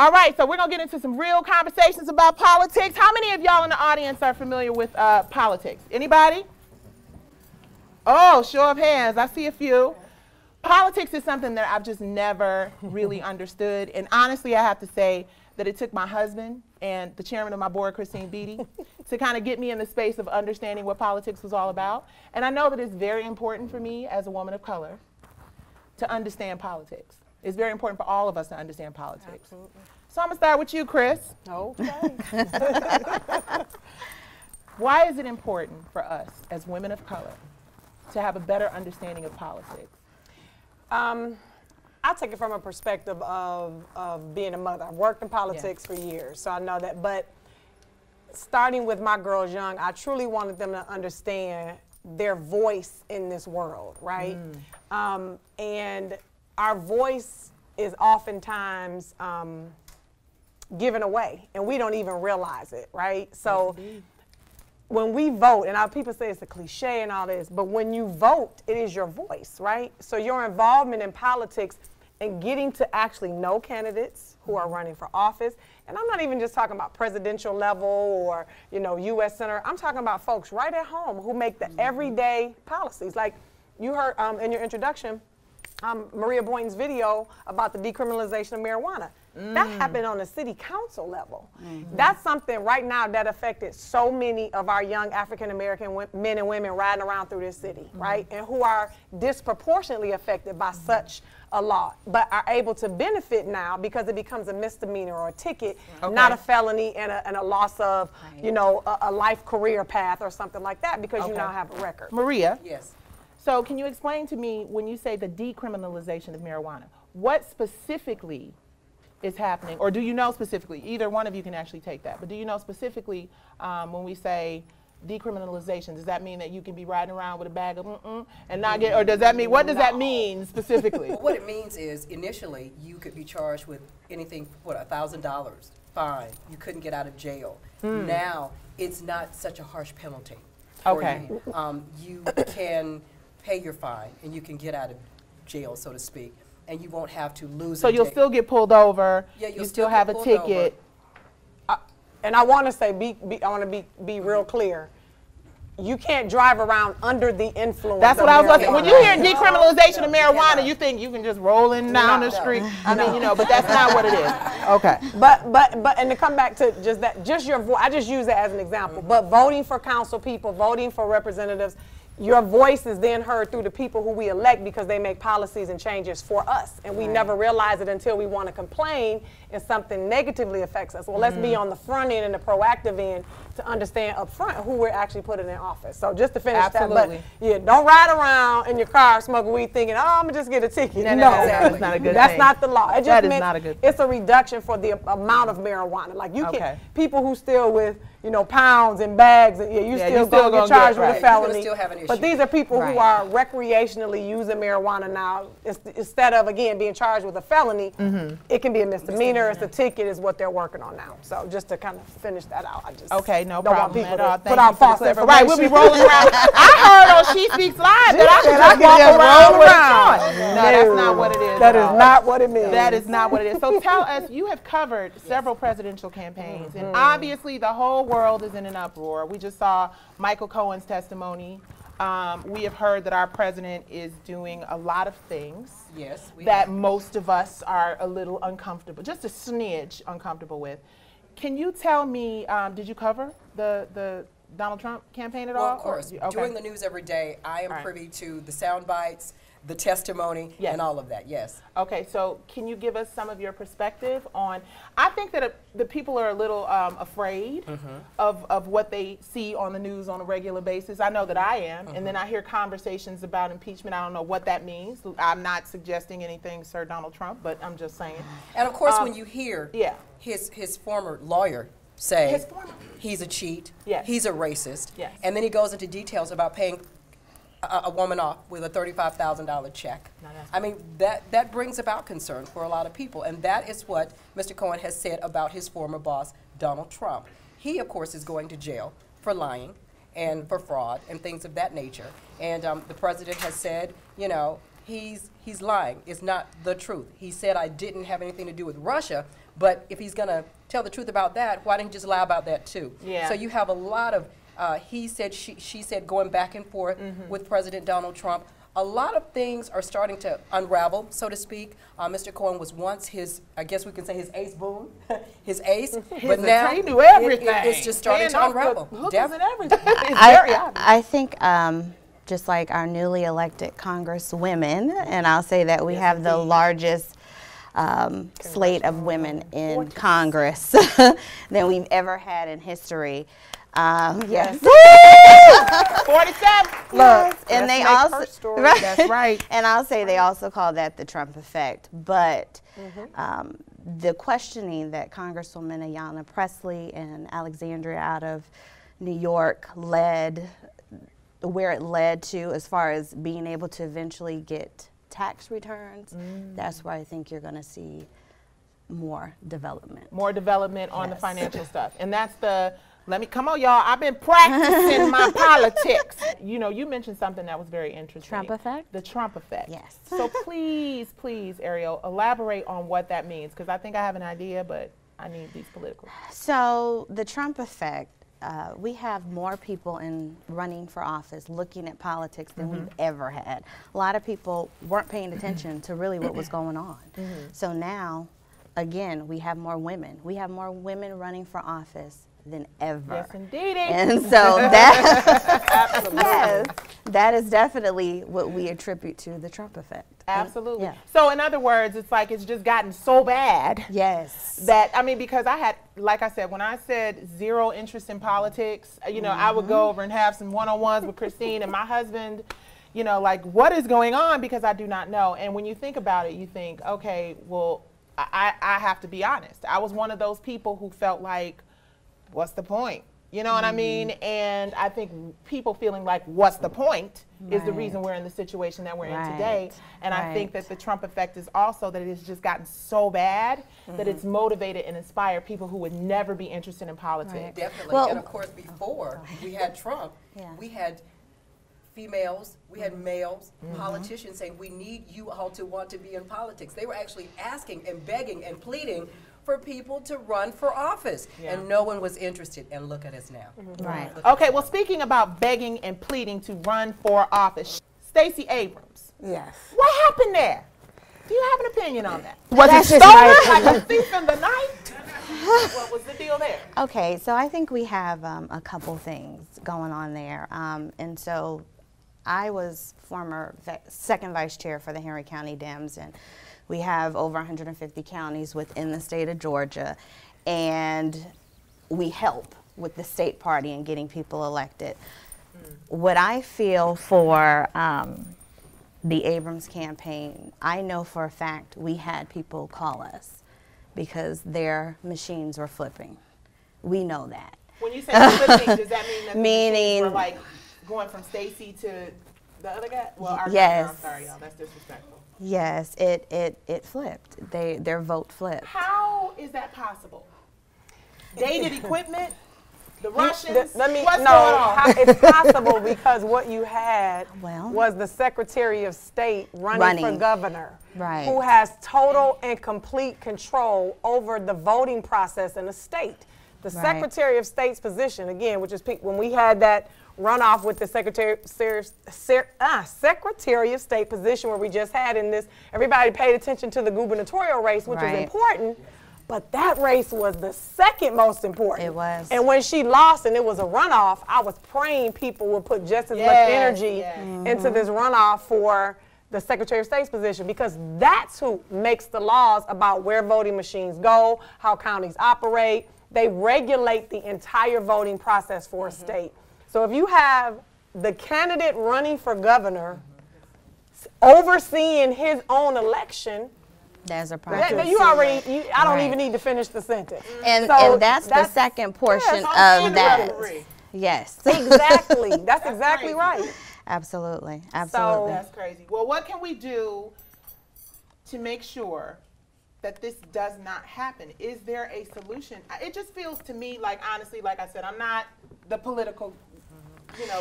All right, so we're going to get into some real conversations about politics. How many of y'all in the audience are familiar with politics? Anybody? Oh, show of hands. I see a few. Politics is something that I've just never really understood. And honestly, I have to say that it took my husband and the chairman of my board, Christine Beatty, to kind of get me in the space of understanding what politics was all about. And I know that it's very important for me as a woman of color to understand politics. It's very important for all of us to understand politics. Absolutely. So I'm going to start with you, Chris. Okay. Why is it important for us as women of color to have a better understanding of politics? I'll take it from a perspective of being a mother. I've worked in politics for years, so I know that. But starting with my girls young, I truly wanted them to understand their voice in this world, right? And our voice is oftentimes given away, and we don't even realize it, right? So when we vote, and people say it's a cliche and all this, but when you vote, it is your voice, right? So your involvement in politics and getting to actually know candidates who are running for office, and I'm not even just talking about presidential level or, you know, U.S. Senator. I'm talking about folks right at home who make the everyday policies. Like you heard in your introduction, Maria Boynton's video about the decriminalization of marijuana. That happened on the city council level. That's something right now that affected so many of our young African-American men and women riding around through this city, right? And who are disproportionately affected by such a law, but are able to benefit now because it becomes a misdemeanor or a ticket, not a felony and a loss of, you know, a life career path or something like that because you now have a record. Maria? Yes. So can you explain to me, when you say the decriminalization of marijuana, what specifically is happening, or do you know specifically? Either one of you can actually take that, but do you know specifically when we say decriminalization, does that mean that you can be riding around with a bag of and not get, or does that mean, what does that mean specifically? Well, what it means is initially you could be charged with anything, what, $1,000 fine. You couldn't get out of jail. Now it's not such a harsh penalty for you. You can pay your fine and you can get out of jail, so to speak, and you won't have to lose. So you'll still get pulled over. Yeah, you still have a ticket. And I want to say, I want to be real clear. You can't drive around under the influence. That's what I was going to say. When you hear decriminalization of marijuana, you think you can just rolling down the street. I mean, you know, but that's not what it is. Okay. But and to come back to just that, just your voice. I just use that as an example. But voting for council people, voting for representatives, your voice is then heard through the people who we elect because they make policies and changes for us. And we never realize it until we want to complain and something negatively affects us. Well, let's be on the front end and the proactive end to understand up front who we're actually putting in office. So just to finish that, but yeah, don't ride around in your car smoking weed thinking, oh, I'm going to just get a ticket. No, that's not a good thing. That's not the law. It just not a good thing. It's a reduction for the amount of marijuana. Like you can, people who still with, you know, pounds and bags, and you still going to get charged with a felony. But these are people who are recreationally using marijuana now. Instead of, again, being charged with a felony, it can be a misdemeanor. It's a ticket is what they're working on now. So just to kind of finish that out, I just no problem at all. Put out false information. Right, we'll be rolling around. I heard on She Speaks Live that I could just walk around with a joint. No, that's not what it is. That is not what it means. That is not what it is. So tell us, you have covered several presidential campaigns, and obviously the whole world is in an uproar. We just saw Michael Cohen's testimony. We have heard that our president is doing a lot of things that most of us are a little uncomfortable, just a smidge uncomfortable with. Can you tell me, did you cover the Donald Trump campaign at all? Well, of course. Doing the news every day, I am privy to the sound bites, the testimony, and all of that, Okay, so can you give us some of your perspective on, I think that the people are a little afraid of what they see on the news on a regular basis. I know that I am, and then I hear conversations about impeachment. I don't know what that means. I'm not suggesting anything, Sir Donald Trump, but I'm just saying. And of course, when you hear his former lawyer say he's a cheat, he's a racist, and then he goes into details about paying a woman off with a $35,000 check. I mean, that brings about concern for a lot of people, and that is what Mr. Cohen has said about his former boss, Donald Trump. He, of course, is going to jail for lying and for fraud and things of that nature. And the president has said, you know, he's lying. It's not the truth. He said, I didn't have anything to do with Russia, But if he's going to tell the truth about that, why didn't he just lie about that too? Yeah. So you have a lot of he said, she said, going back and forth with President Donald Trump. A lot of things are starting to unravel, so to speak. Mr. Cohen was once his, I guess we can say his ace boon, his ace, but now he knew everything. It's just starting to unravel. I think just like our newly elected Congresswomen, and I'll say that we have the largest slate of women in Congress than we've ever had in history. Yes. 47. Look, and they also, right. That's right. And I'll say they also call that the Trump effect. But the questioning that Congresswoman Ayanna Pressley and Alexandria out of New York led, where it led to as far as being able to eventually get tax returns, that's where I think you're going to see more development. More development on the financial stuff. And that's the, come on, y'all. I've been practicing my politics. You know, you mentioned something that was very interesting. Trump effect? The Trump effect. Yes. So please, please, Ariel, elaborate on what that means, because I think I have an idea, but I need these political. So the Trump effect, we have more people running for office looking at politics than we've ever had. A lot of people weren't paying attention to really what was going on. So now, again, we have more women. We have more women running for office than ever. Yes, indeed. And so that, yes, that is definitely what we attribute to the Trump effect. Absolutely. Yeah. So in other words, it's like it's just gotten so bad. Yes. That, I mean, because I had, like I said, when I said zero interest in politics, you know, I would go over and have some one-on-ones with Christine and my husband, you know, like, what is going on? Because I do not know. And when you think about it, you think, okay, well, I have to be honest. I was one of those people who felt like, what's the point? You know what I mean? And I think people feeling like, what's the point, is the reason we're in the situation that we're in today. And I think that the Trump effect is also that it has just gotten so bad that it's motivated and inspired people who would never be interested in politics. Definitely. Well, and of course, before we had Trump, we had females, we had males, politicians saying, we need you all to want to be in politics. They were actually asking and begging and pleading for people to run for office, and no one was interested, and look at us now. Right. Okay, well, speaking about begging and pleading to run for office, Stacey Abrams. Yes. What happened there? Do you have an opinion on that? Was it stolen like a thief in the night? What was the deal there? Okay, so I think we have a couple things going on there. And so I was former second vice chair for the Henry County Dems, and we have over 150 counties within the state of Georgia, and we help with the state party in getting people elected. What I feel for the Abrams campaign, I know for a fact we had people call us because their machines were flipping. We know that. When you say flipping, does that mean that the machines were like going from Stacey to the other guy? Well, yes. I'm sorry, y'all. That's disrespectful. Yes, it flipped. Their vote flipped. How is that possible? Dated equipment? The Russians? What's going on? It's possible because what you had was the Secretary of State running for governor, who has total and complete control over the voting process in the state. The Secretary of State's position, again, which is when we had that runoff with the Secretary of State position where we just had in this, everybody paid attention to the gubernatorial race, which was important, but that race was the second most important. It was. And when she lost and it was a runoff, I was praying people would put just as much energy into this runoff for the Secretary of State's position, because that's who makes the laws about where voting machines go, how counties operate. They regulate the entire voting process for a state. So if you have the candidate running for governor overseeing his own election, there's a problem. I don't even need to finish the sentence. And that's the second portion of that. Yes. Exactly. That's exactly right. Absolutely. So that's crazy. Well, what can we do to make sure that this does not happen? Is there a solution? It just feels to me like, honestly, like I said, I'm not the political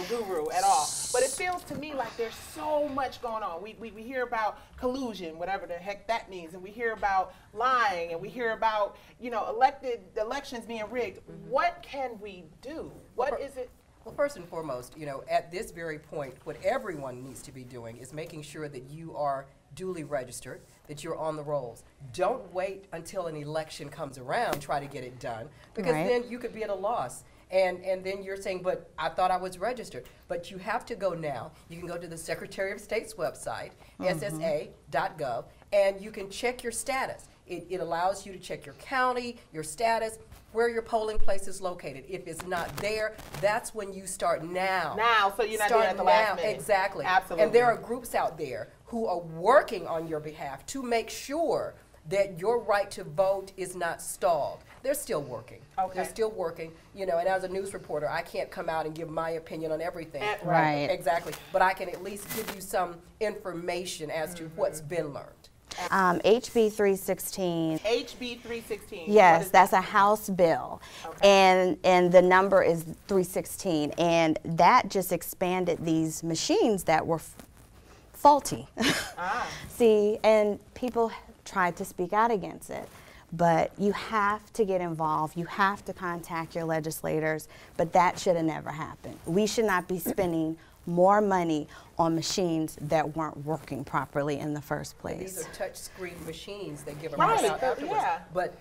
guru at all. But it feels to me like there's so much going on. We hear about collusion, whatever the heck that means, and we hear about lying, and we hear about, elections being rigged. What can we do? What is it? Well, first and foremost, at this very point, what everyone needs to be doing is making sure that you are duly registered, that you're on the rolls. Don't wait until an election comes around and try to get it done, because then you could be at a loss. And then you're saying, but I thought I was registered. But you have to go now. You can go to the Secretary of State's website, ssa.gov, and you can check your status. It allows you to check your county, your status, where your polling place is located. If it's not there, that's when you start now. Now, so you're not doing it at the last minute. Exactly. Absolutely. And there are groups out there who are working on your behalf to make sure that your right to vote is not stalled. They're still working. Okay. They're still working, and as a news reporter, I can't come out and give my opinion on everything. Right. Exactly. But I can at least give you some information as to what's been learned. HB 316. HB 316. Yes, that's a House bill, and the number is 316, and that just expanded these machines that were faulty. See, and people tried to speak out against it. But you have to get involved. You have to contact your legislators. But that should have never happened. We should not be spending more money on machines that weren't working properly in the first place. These are touch screen machines that give them out afterwards. Yeah. But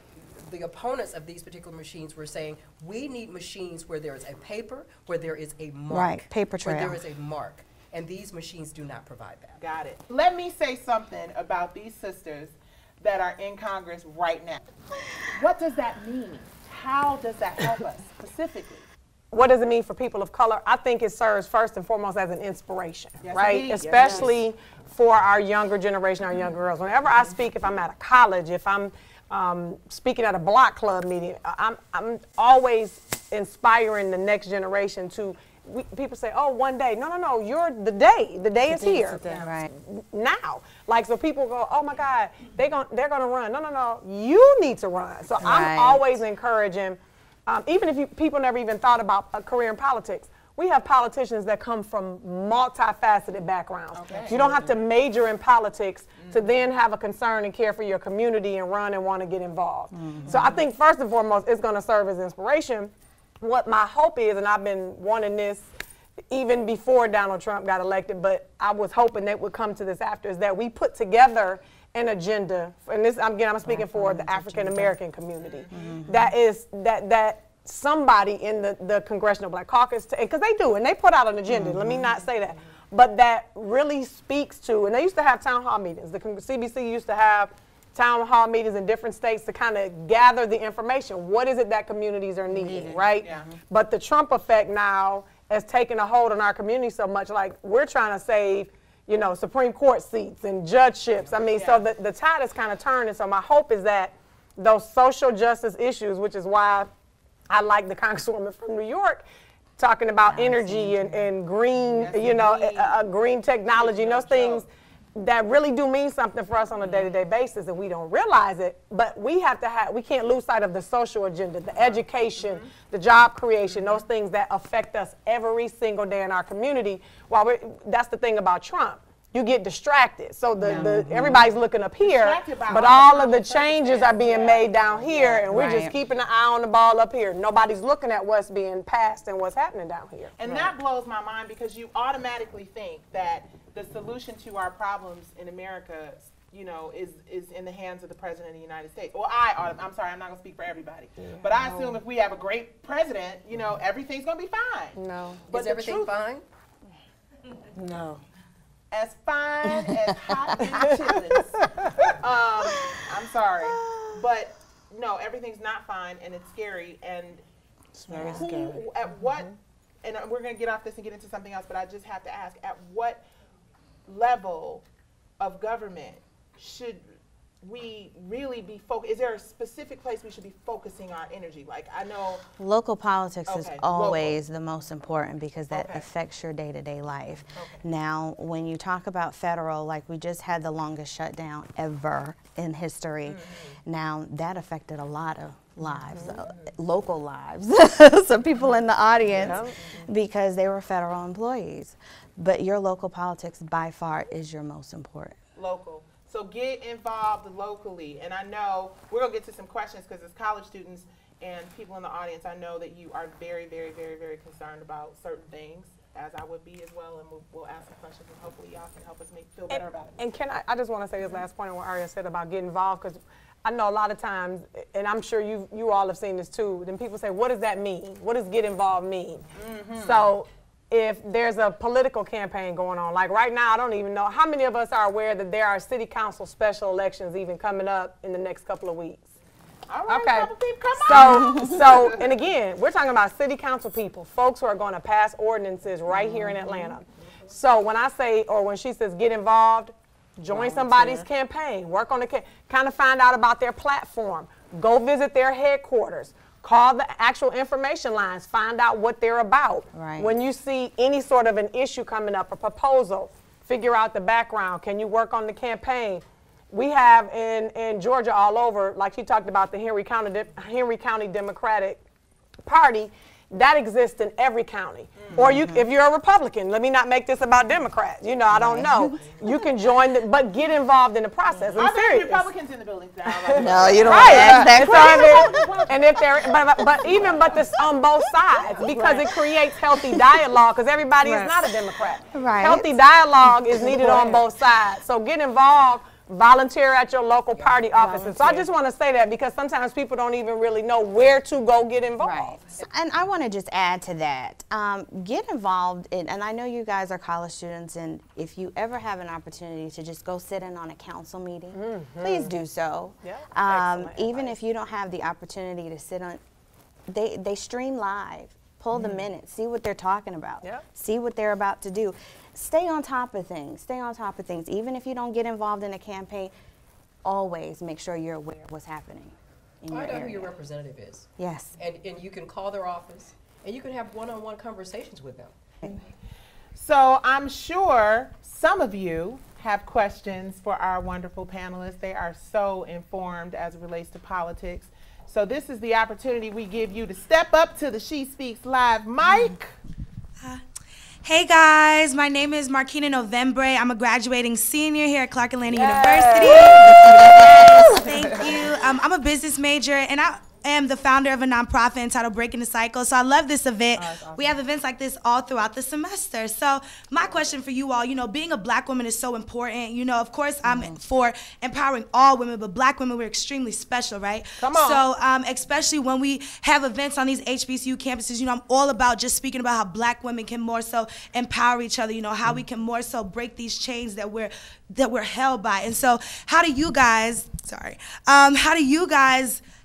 the opponents of these particular machines were saying, we need machines where there is a paper, where there is a mark. Right, paper trail. Where there is a mark. And these machines do not provide that. Got it. Let me say something about these sisters that are in Congress right now. What does that mean? How does that help us specifically? What does it mean for people of color? I think it serves first and foremost as an inspiration, right? Indeed. Especially for our younger generation, our younger girls. Whenever I speak, if I'm at a college, if I'm speaking at a block club meeting, I'm always inspiring the next generation to. People say, oh, one day. No, you're the day. The day is here. Right. Now. So people go, oh my God, they're gonna run. No, you need to run. So I'm always encouraging, even if people never even thought about a career in politics, we have politicians that come from multifaceted backgrounds. You don't have to major in politics to then have a concern and care for your community and run and want to get involved. So I think first and foremost, it's gonna serve as inspiration. What my hope is, and I've been wanting this even before Donald Trump got elected, but I was hoping that would come to this after, is that we put together an agenda, and this, again, I'm speaking for the African American community, that somebody in the Congressional Black Caucus, because they do, and they put out an agenda, let me not say that, but that really speaks to, and they used to have town hall meetings, the CBC used to have town hall meetings in different states to kind of gather the information. What is it that communities are needing, right? Yeah. But the Trump effect now has taken a hold on our community so much, like we're trying to save, Supreme Court seats and judgeships. I mean, so the tide is kind of turning. So my hope is that those social justice issues, which is why I like the Congresswoman from New York talking about energy and green, green technology, and those things that really do mean something for us on a day-to-day basis, and we don't realize it, but we can't lose sight of the social agenda, the education, the job creation, those things that affect us every single day in our community. That's the thing about Trump. You get distracted. So everybody's looking up here, but all of the changes are being made down here, and we're just keeping an eye on the ball up here. Nobody's looking at what's being passed and what's happening down here. And that blows my mind, because you automatically think that the solution to our problems in America, is in the hands of the President of the United States. Well, I'm sorry, I'm not going to speak for everybody. But I assume if we have a great president, everything's going to be fine. No. But is everything fine? No. As fine as hot chilies. I'm sorry. But no, everything's not fine, and it's scary. And it's very scary. At what, and we're going to get off this and get into something else, but I just have to ask, at what level of government should we really be focused? Is there a specific place we should be focusing our energy? Like, I know local politics is always the most important, because that affects your day-to-day life. Now, when you talk about federal, like we just had the longest shutdown ever in history. Now, that affected a lot of lives, local lives, some people in the audience, because they were federal employees. But your local politics by far is your most important. Local. So get involved locally. And I know we're going to get to some questions because as college students and people in the audience, I know that you are very, very, very, very concerned about certain things, as I would be as well, and we'll ask some questions, and hopefully y'all can help us feel better about it. And I just want to say this last point on what Aria said about getting involved, because I know a lot of times, and I'm sure you all have seen this too, then people say, what does that mean? What does get involved mean? So if there's a political campaign going on, like right now, I don't even know, how many of us are aware that there are city council special elections even coming up in the next couple of weeks? All right, okay. Come on. So, and again, we're talking about city council people, folks who are going to pass ordinances right here in Atlanta. So when I say, or when she says get involved, join somebody's campaign, work on the kind of find out about their platform, go visit their headquarters, call the actual information lines, find out what they're about. Right. When you see any sort of an issue coming up, a proposal, figure out the background. Can you work on the campaign? We have in Georgia all over, like you talked about, the Henry County Democratic Party. That exists in every county. Or if you're a Republican, let me not make this about Democrats. You know, I don't know. You can join, but get involved in the process. Are there Republicans in the building now? No, you don't want to ask that question. And if there, but this on both sides, because it creates healthy dialogue, because everybody is not a Democrat. Right. Healthy dialogue is needed on both sides. So get involved. Volunteer at your local party offices. So I just want to say that because sometimes people don't even really know where to go get involved. Right. And I want to just add to that, get involved in, and I know you guys are college students, and if you ever have an opportunity to just go sit in on a council meeting, please do so. Yeah, even if you don't have the opportunity to sit on, they stream live. Pull the minutes, see what they're talking about, see what they're about to do. Stay on top of things, stay on top of things. Even if you don't get involved in a campaign, always make sure you're aware of what's happening in your area. Find out who your representative is. Yes. And you can call their office, and you can have one-on-one conversations with them. So I'm sure some of you have questions for our wonderful panelists. They are so informed as it relates to politics. So this is the opportunity we give you to step up to the She Speaks Live mic. Hey guys, my name is Marquina Novembre. I'm a graduating senior here at Clark Atlanta University. Yes, thank you. I'm a business major, and I am the founder of a nonprofit entitled Breaking the Cycle. So I love this event. Awesome. We have events like this all throughout the semester. So my question for you all, you know, being a black woman is so important. You know, of course, I'm for empowering all women, but black women, we're extremely special, right? Come on. So especially when we have events on these HBCU campuses, you know, I'm all about just speaking about how black women can more so empower each other, you know, how we can more so break these chains that we're held by. And so how do you guys,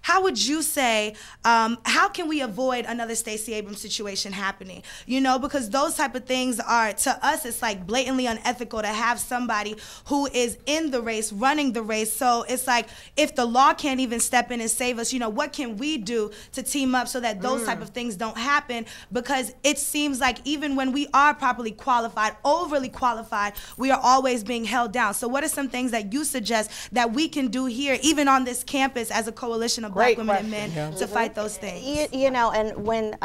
how would you say, how can we avoid another Stacey Abrams situation happening? You know, because those type of things are, to us, it's like blatantly unethical to have somebody who is in the race, running the race. So it's like, if the law can't even step in and save us, you know, what can we do to team up so that those type of things don't happen? Because it seems like even when we are properly qualified, overly qualified, we are always being held down. So what are some things that you suggest that we can do here, even on this campus, as a coalition of black women and men to fight those things? You know, and when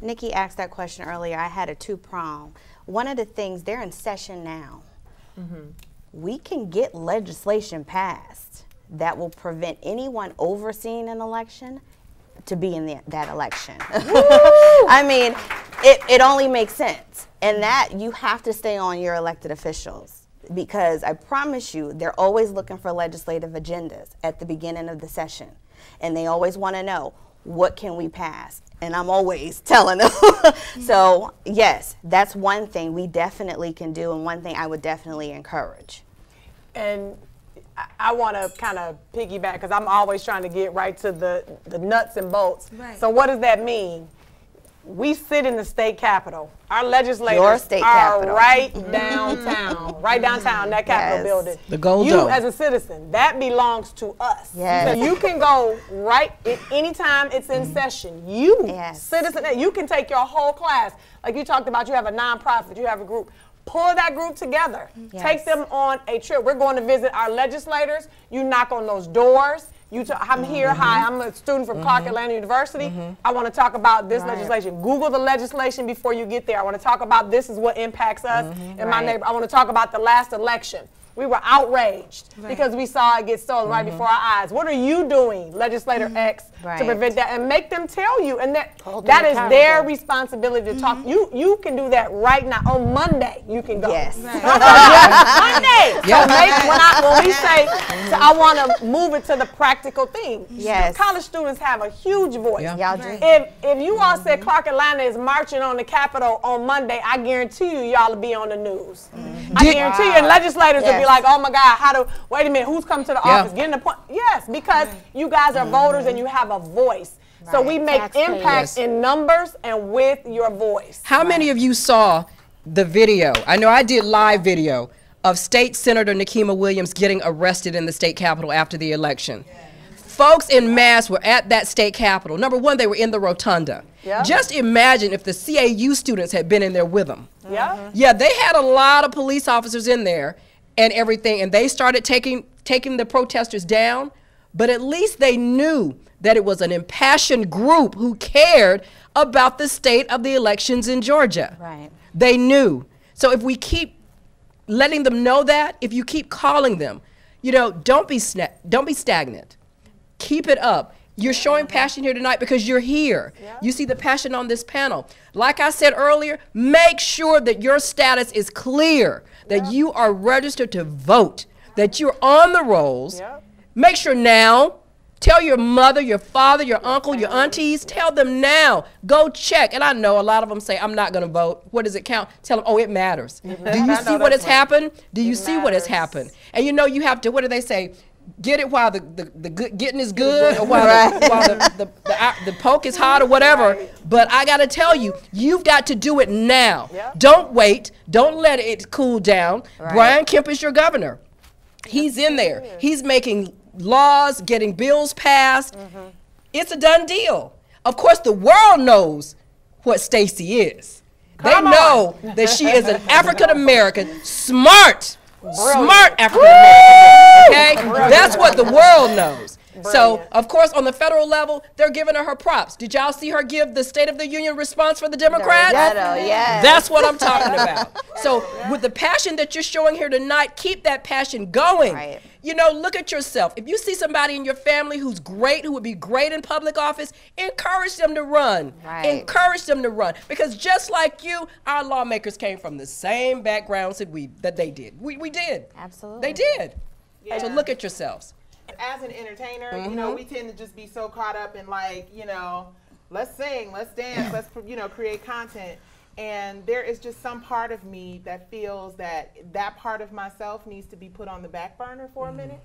Nikki asked that question earlier, I had a two-prong. One of the things, they're in session now. We can get legislation passed that will prevent anyone overseeing an election to be in that election. I mean, it only makes sense. And that, you have to stay on your elected officials, because I promise you, they're always looking for legislative agendas at the beginning of the session. And they always want to know, what can we pass? And I'm always telling them. So yes, that's one thing we definitely can do, and one thing I would definitely encourage. And I want to kind of piggyback, because I'm always trying to get right to the nuts and bolts. Right. So what does that mean? We sit in the state capitol. Our legislators are right downtown, that Capitol building. The gold You dome. as a citizen, that belongs to us. Yes. So you can go right anytime it's in session. You, citizen, you can take your whole class. Like you talked about, you have a nonprofit, you have a group. Pull that group together. Take them on a trip. We're going to visit our legislators. You knock on those doors. I'm here, hi, I'm a student from Clark Atlanta University. I want to talk about this legislation. Google the legislation before you get there. I want to talk about this is what impacts us in my neighborhood. I want to talk about the last election. We were outraged because we saw it get stolen right before our eyes. What are you doing, Legislator X, to prevent that? And make them tell you. And that is their responsibility to talk. You can do that right now. On Monday, you can go. Yes. Monday. So when we say, I want to move it to the practical thing. Yes. College students have a huge voice. Y'all do. If you all said Clark Atlanta is marching on the Capitol on Monday, I guarantee you, y'all will be on the news. I guarantee you, and legislators will be like, oh my God, wait a minute, who's coming to the office? Get in the point. Yes, because you guys are voters and you have a voice. So we make impact in numbers and with your voice. How many of you saw the video? I know I did live video of State Senator Nikema Williams getting arrested in the state capitol after the election. Folks in mass were at that state capitol. Number one, they were in the rotunda. Just imagine if the CAU students had been in there with them. Yeah, they had a lot of police officers in there and everything, and they started taking the protesters down, but at least they knew that it was an impassioned group who cared about the state of the elections in Georgia. Right. They knew. So if we keep letting them know that, if you keep calling them, you know, don't be stagnant. Keep it up. You're showing passion here tonight because you're here. You see the passion on this panel. Like I said earlier, make sure that your status is clear, that you are registered to vote, that you're on the rolls. Make sure now, tell your mother, your father, your uncle, your aunties, tell them now, go check. And I know a lot of them say, I'm not going to vote. What does it count? Tell them, oh, it matters. Do you see what has happened? Do you see what has happened? And you know, you have to, what do they say? Get it while the good, getting is good, or while the poke is hot, or whatever. But I got to tell you, you've got to do it now. Don't wait. Don't let it cool down. Brian Kemp is your governor. He's in there. He's making laws, getting bills passed. It's a done deal. Of course, the world knows what Stacey is. They know that she is an African-American, smart African-American, okay? That's what the world knows. So, of course, on the federal level, they're giving her props. Did y'all see her give the State of the Union response for the Democrats? Yes. That's what I'm talking about. So, with the passion that you're showing here tonight, keep that passion going. You know, look at yourself. If you see somebody in your family who's great, who would be great in public office, encourage them to run. Encourage them to run. Because just like you, our lawmakers came from the same backgrounds that they did. We did. Absolutely. They did. So look at yourselves. As an entertainer, you know, we tend to just be so caught up in, like, you know, let's sing, let's dance, let's, you know, create content. And there is just some part of me that feels that that part of myself needs to be put on the back burner for a minute.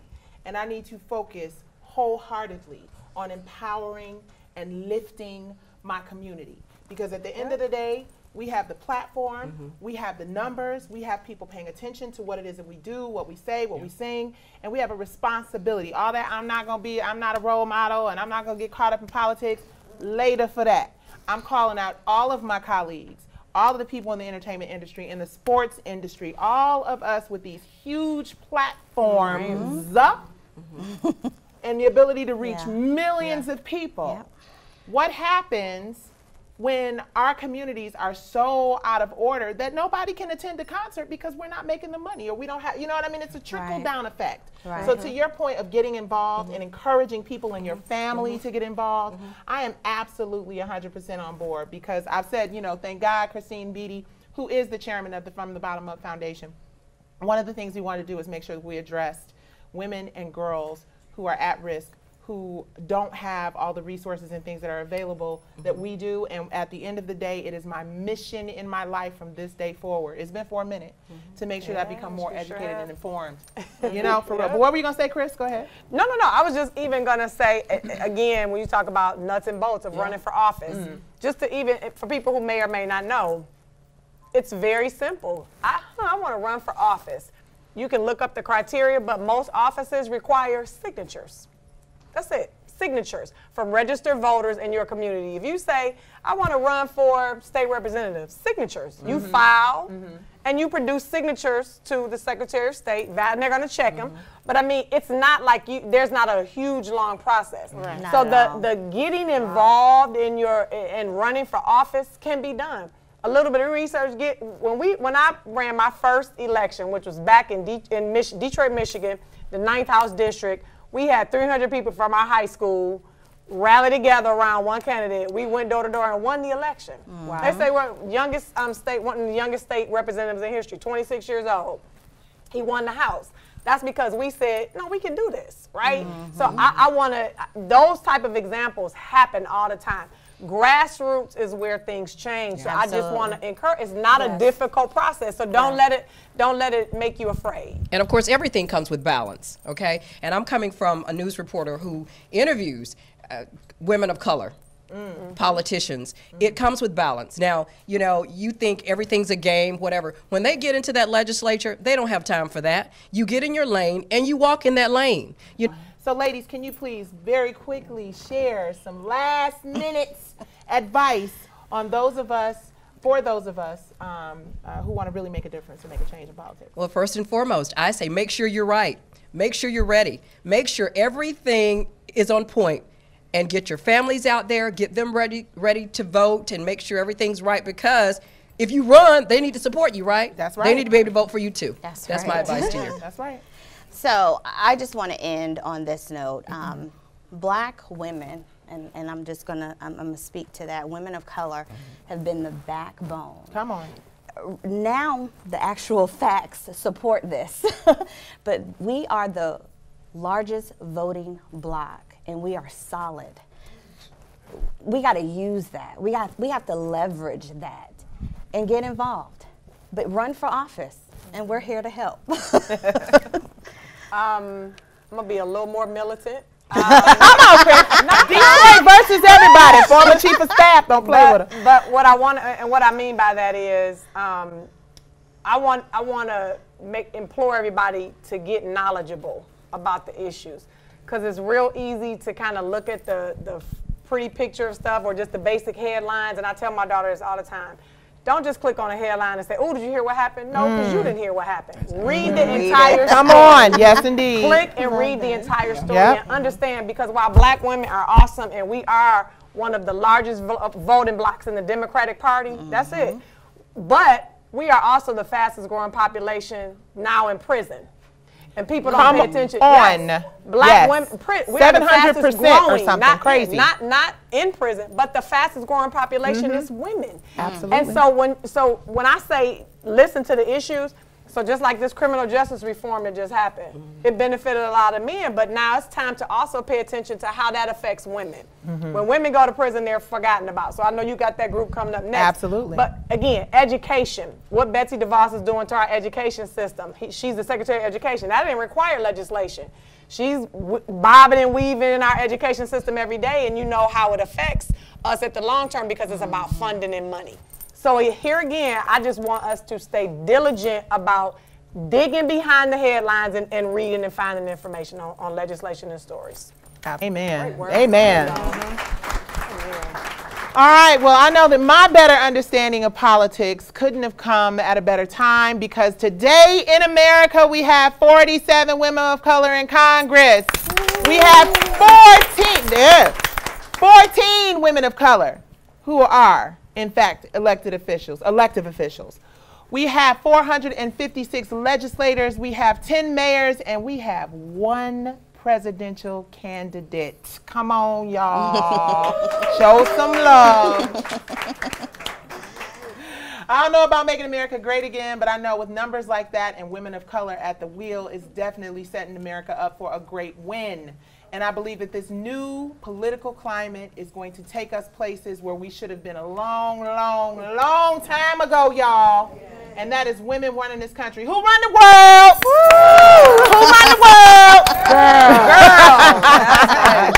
And I need to focus wholeheartedly on empowering and lifting my community. Because at the end of the day, we have the platform, we have the numbers, we have people paying attention to what it is that we do, what we say, what we sing, and we have a responsibility. All that, I'm not a role model, and I'm not gonna get caught up in politics, later for that. I'm calling out all of my colleagues, all of the people in the entertainment industry, in the sports industry, all of us with these huge platforms and the ability to reach millions of people. What happens when our communities are so out of order that nobody can attend a concert because we're not making the money, or we don't have, you know what I mean? It's a trickle-down effect. So to your point of getting involved and encouraging people in your family to get involved, I am absolutely 100% on board, because I've said, you know, thank God Christine Beatty, who is the chairman of the From the Bottom Up Foundation, one of the things we want to do is make sure that we addressed women and girls who are at risk, who don't have all the resources and things that are available that we do. And at the end of the day, it is my mission in my life from this day forward. It's been for a minute to make sure that I become more educated and informed. You know, for real. But what were you gonna say, Chris? Go ahead. No. I was just even gonna say, again, when you talk about nuts and bolts of running for office, just to even, for people who may or may not know, it's very simple. I wanna run for office. You can look up the criteria, but most offices require signatures. That's it, signatures from registered voters in your community. If you say, I want to run for state representative, signatures. You file, and you produce signatures to the Secretary of State, and they're going to check them. But I mean, it's not like there's not a huge long process. Right. So the getting involved in and running for office can be done. A little bit of research. When I ran my first election, which was back in Detroit, Michigan, the 9th House District, we had 300 people from our high school rally together around one candidate. We went door to door and won the election. Wow. They say we're youngest one of the youngest state representatives in history, 26 years old. He won the House. That's because we said, no, we can do this, right? So I want to, those type of examples happen all the time. Grassroots is where things change. So I just want to encourage, it's not a difficult process. So don't let it make you afraid. And of course, everything comes with balance, okay? And I'm coming from a news reporter who interviews women of color, politicians. It comes with balance. Now, you know, you think everything's a game, whatever. When they get into that legislature, they don't have time for that. You get in your lane and you walk in that lane. So ladies, can you please very quickly share some last minutes advice on for those of us who want to really make a difference and make a change in politics? Well, first and foremost, I say make sure you're right. Make sure you're ready. Make sure everything is on point. And get your families out there, get them ready to vote, and make sure everything's right, because if you run, they need to support you, right? That's right. They need to be able to vote for you too. That's right. My advice to you. That's right. So I just want to end on this note. Black women, and I'm gonna speak to that, women of color have been the backbone. Come on. Now the actual facts support this, but we are the largest voting bloc, and we are solid. We got to use that. We have to leverage that and get involved. But run for office, and we're here to help. I'm gonna be a little more militant. Come on, Chris. Detroit versus everybody. Former chief of staff, don't play with her. But what I want, and what I mean by that is, I want to implore everybody to get knowledgeable about the issues, because it's real easy to kind of look at the pretty picture of stuff or just the basic headlines. And I tell my daughters all the time, don't just click on a headline and say, oh, did you hear what happened? No, because you didn't hear what happened. Read the entire story. Come on, yes indeed. Click and read the entire story and understand, because while black women are awesome and we are one of the largest voting blocs in the Democratic Party, that's it. But we are also the fastest growing population now in prison. And people don't pay attention. Black women, we are the fastest growing, or something crazy. Not in prison, but the fastest growing population is women. Absolutely. And so when I say listen to the issues, so just like this criminal justice reform that just happened, it benefited a lot of men, but now it's time to also pay attention to how that affects women. When women go to prison, they're forgotten about. So I know you got that group coming up next. Absolutely. But again, education. What Betsy DeVos is doing to our education system. She's the Secretary of Education. That didn't require legislation. She's bobbing and weaving in our education system every day, and you know how it affects us at the long term, because it's about funding and money. So here again, I just want us to stay diligent about digging behind the headlines and reading and finding information on legislation and stories. Amen. Amen. All right, well, I know that my better understanding of politics couldn't have come at a better time, because today in America we have 47 women of color in Congress. We have 14 women of color who are, in fact, elected officials. We have 456 legislators, we have 10 mayors, and we have 1 presidential candidate. Come on, y'all. Show some love. I don't know about making America great again, but I know with numbers like that and women of color at the wheel is definitely setting America up for a great win. And I believe that this new political climate is going to take us places where we should have been a long, long, long time ago, y'all. Yeah. And that is women running this country. Who run the world? Woo! Who run the world?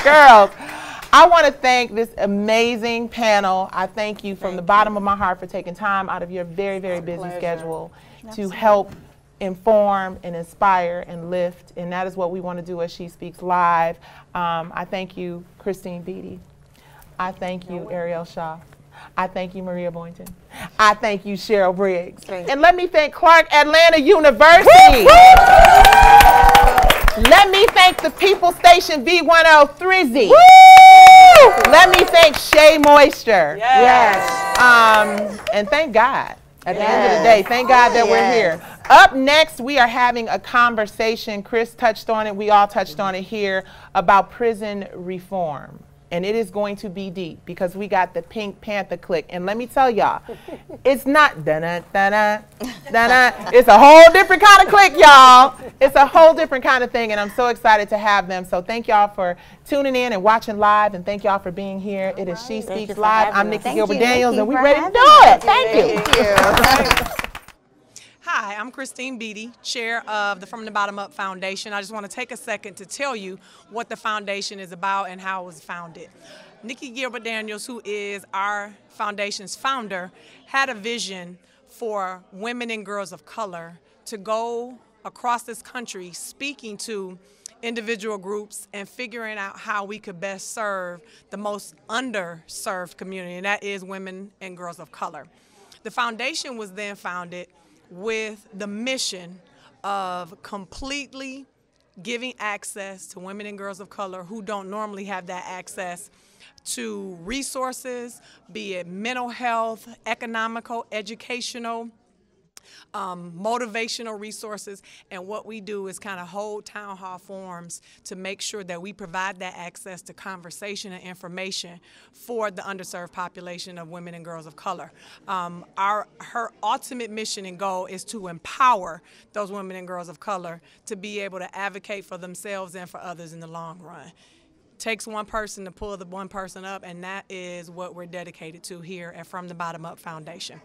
Girls. Girls. I want to thank this amazing panel. I thank you from the bottom of my heart for taking time out of your very, very busy schedule to help inform and inspire and lift, and that is what we want to do at She Speaks Live. I thank you, Christine Beatty. I thank you, Ariel Shaw. I thank you, Maria Boynton. I thank you, Cheryl Briggs. And let me thank Clark Atlanta University. Let me thank the People Station V103Z. Let me thank Shea Moisture. Yes. And thank God. At the end of the day, thank God that we're here. Up next, we are having a conversation. Chris touched on it. We all touched on it here about prison reform. And it is going to be deep because we got the Pink Panther clique. And let me tell y'all, it's not da-da, da-da, da-da. It's a whole different kind of clique, y'all. It's a whole different kind of thing, and I'm so excited to have them. So thank y'all for tuning in and watching live, and thank y'all for being here. It is She Speaks Live. I'm Nikki Gilbert-Daniels, and we're ready to do it. Thank you. Hi, I'm Christine Beatty, chair of the From the Bottom Up Foundation. I just want to take a second to tell you what the foundation is about and how it was founded. Nikki Gilbert-Daniels, who is our foundation's founder, had a vision for women and girls of color to go across this country speaking to individual groups and figuring out how we could best serve the most underserved community, and that is women and girls of color. The foundation was then founded with the mission of completely giving access to women and girls of color who don't normally have that access to resources, be it mental health, economical, educational, motivational resources. And what we do is kind of hold town hall forums to make sure that we provide that access to conversation and information for the underserved population of women and girls of color. Her ultimate mission and goal is to empower those women and girls of color to be able to advocate for themselves and for others in the long run. Takes one person to pull the one person up, and that is what we're dedicated to here at From the Bottom Up Foundation.